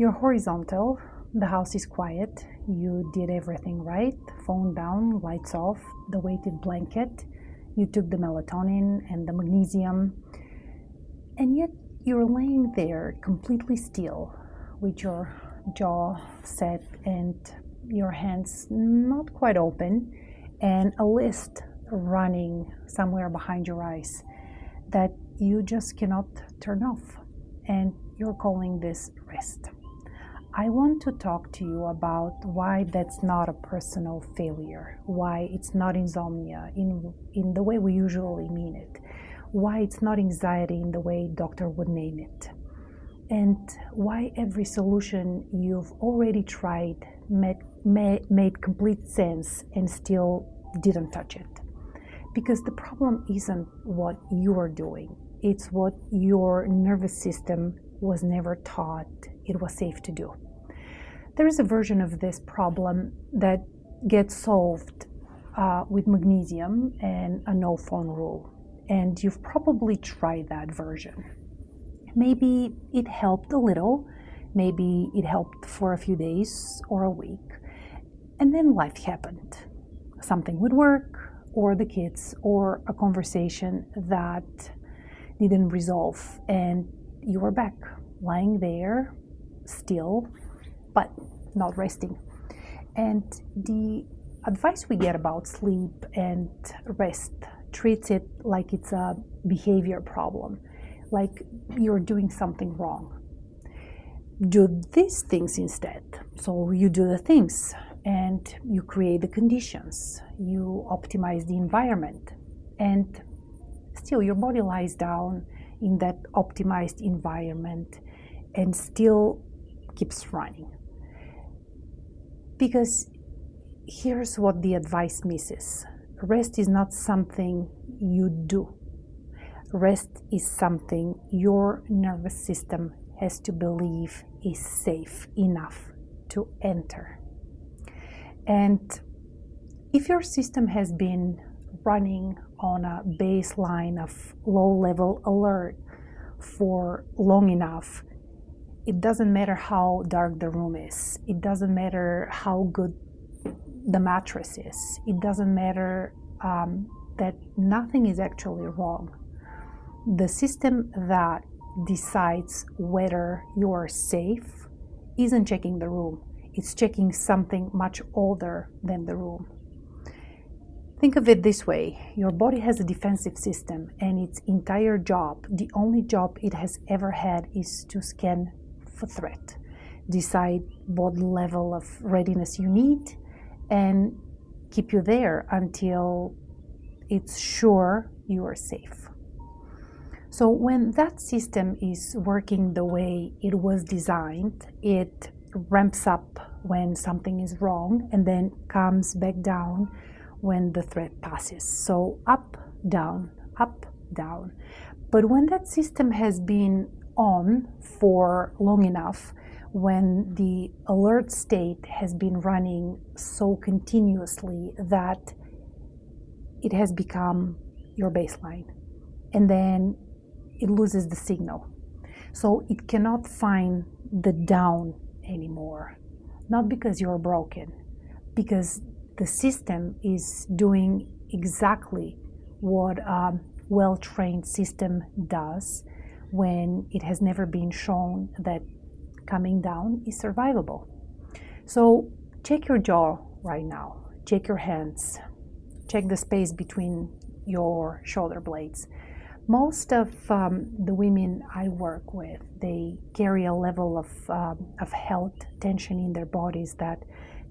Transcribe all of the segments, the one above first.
You're horizontal, the house is quiet, you did everything right, phone down, lights off, the weighted blanket, you took the melatonin and the magnesium, and yet you're laying there completely still with your jaw set and your hands not quite open and a list running somewhere behind your eyes that you just cannot turn off, and you're calling this rest. I want to talk to you about why that's not a personal failure, why it's not insomnia in the way we usually mean it, why it's not anxiety in the way doctor would name it, and why every solution you've already tried made complete sense and still didn't touch it. Because the problem isn't what you are doing, it's what your nervous system was never taught it was safe to do. There is a version of this problem that gets solved with magnesium and a no phone rule, and you've probably tried that version. Maybe it helped a little, maybe it helped for a few days or a week, and then life happened. Something would work, or the kids, or a conversation that didn't resolve, and you were back, lying there, still, but not resting. And the advice we get about sleep and rest treats it like it's a behavior problem, like you're doing something wrong. Do these things instead. So you do the things and you create the conditions, you optimize the environment, and still your body lies down in that optimized environment and still keeps running. Because here's what the advice misses. Rest is not something you do. Rest is something your nervous system has to believe is safe enough to enter. And if your system has been running on a baseline of low-level alert for long enough, it doesn't matter how dark the room is. It doesn't matter how good the mattress is. It doesn't matter that nothing is actually wrong. The system that decides whether you are safe isn't checking the room. It's checking something much older than the room. Think of it this way. Your body has a defensive system, and its entire job, the only job it has ever had, is to scan for threat, decide what level of readiness you need, and keep you there until it's sure you are safe. So when that system is working the way it was designed, it ramps up when something is wrong and then comes back down when the threat passes. So up, down, up, down. But when that system has been on for long enough, when the alert state has been running so continuously that it has become your baseline, and then it loses the signal. So it cannot find the down anymore. Not because you're broken, because the system is doing exactly what a well-trained system does when it has never been shown that coming down is survivable. So check your jaw right now, check your hands, check the space between your shoulder blades. Most of the women I work with, they carry a level of health tension in their bodies that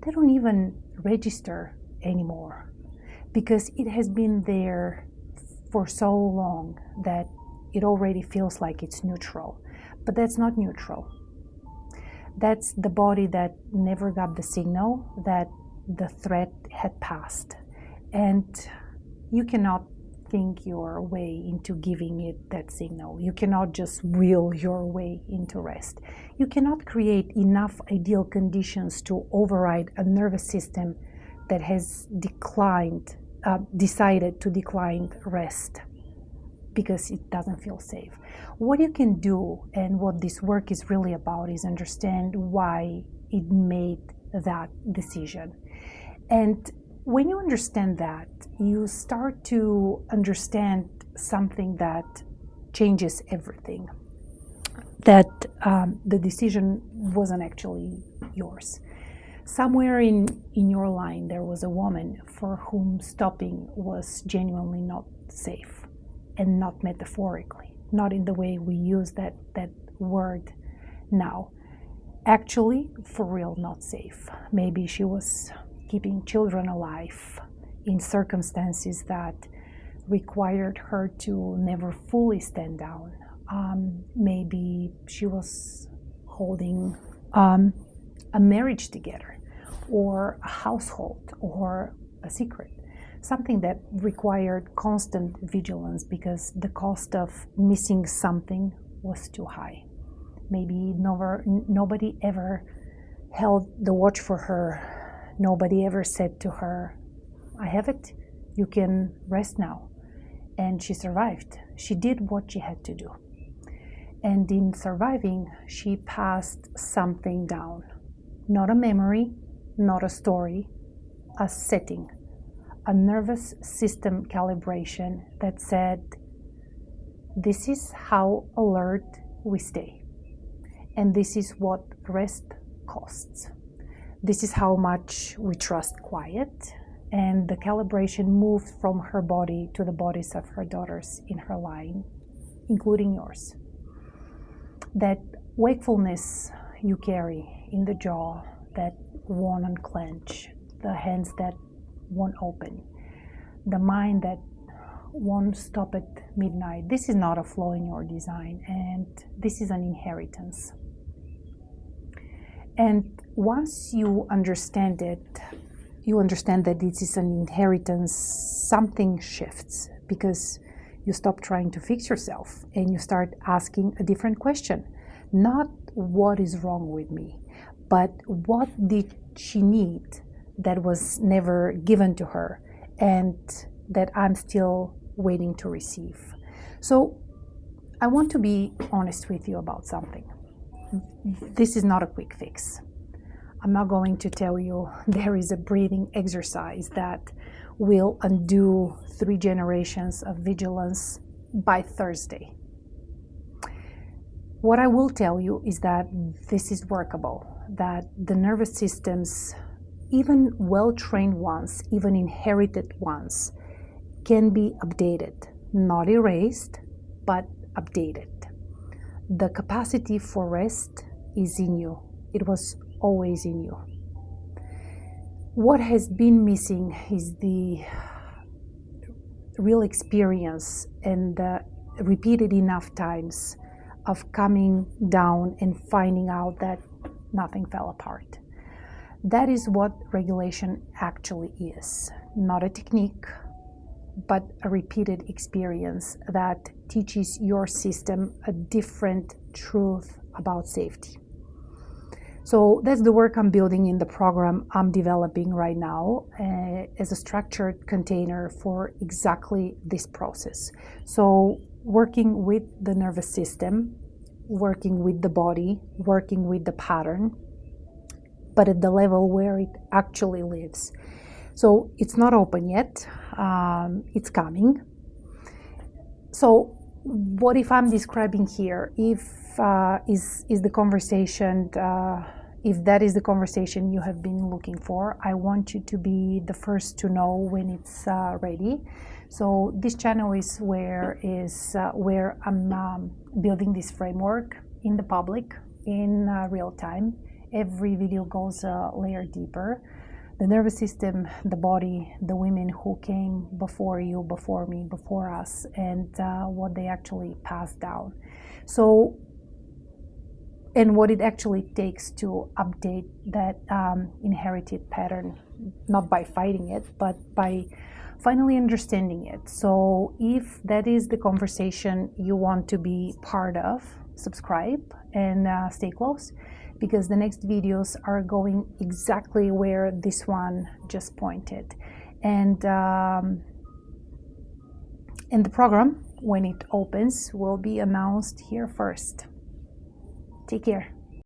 they don't even register anymore, because it has been there for so long that it already feels like it's neutral. But that's not neutral. That's the body that never got the signal that the threat had passed. And you cannot think your way into giving it that signal. You cannot just will your way into rest. You cannot create enough ideal conditions to override a nervous system that has decided to decline rest, because it doesn't feel safe. What you can do, and what this work is really about, is understand why it made that decision. And when you understand that, you start to understand something that changes everything. That the decision wasn't actually yours. Somewhere in your line there was a woman for whom stopping was genuinely not safe, and not metaphorically, not in the way we use that word now. Actually, for real, not safe. Maybe she was keeping children alive in circumstances that required her to never fully stand down. Maybe she was holding a marriage together, or a household, or a secret. Something that required constant vigilance because the cost of missing something was too high. Maybe nobody ever held the watch for her. Nobody ever said to her, "I have it, you can rest now." And she survived. She did what she had to do. And in surviving, she passed something down. Not a memory, not a story, a setting, a nervous system calibration that said, this is how alert we stay. And this is what rest costs. This is how much we trust quiet. And the calibration moved from her body to the bodies of her daughters in her line, including yours. That wakefulness you carry in the jaw that won't unclench, the hands that won't open, the mind that won't stop at midnight. This is not a flaw in your design, and this is an inheritance. And once you understand it, you understand that this is an inheritance, something shifts, because you stop trying to fix yourself and you start asking a different question. Not what is wrong with me, but what did she need that was never given to her and that I'm still waiting to receive. So I want to be honest with you about something. This is not a quick fix. I'm not going to tell you there is a breathing exercise that will undo 3 generations of vigilance by Thursday. What I will tell you is that this is workable, that the nervous systems, even well-trained ones, even inherited ones, can be updated, not erased, but updated. The capacity for rest is in you. It was always in you. What has been missing is the real experience and the repeated enough times of coming down and finding out that nothing fell apart. That is what regulation actually is. Not a technique, but a repeated experience that teaches your system a different truth about safety. So that's the work I'm building in the program I'm developing right now as a structured container for exactly this process. So working with the nervous system, working with the body, working with the pattern, but at the level where it actually lives. So it's not open yet, it's coming. So what if I'm describing here, if is the conversation, if that is the conversation you have been looking for, I want you to be the first to know when it's ready. So this channel is where I'm building this framework in the public, in real time. Every video goes a layer deeper. The nervous system, the body, the women who came before you, before me, before us, and what they actually passed down. So, and what it actually takes to update that inherited pattern, not by fighting it, but by finally understanding it. So if that is the conversation you want to be part of, subscribe and stay close, because the next videos are going exactly where this one just pointed. And the program when it opens will be announced here first. Take care.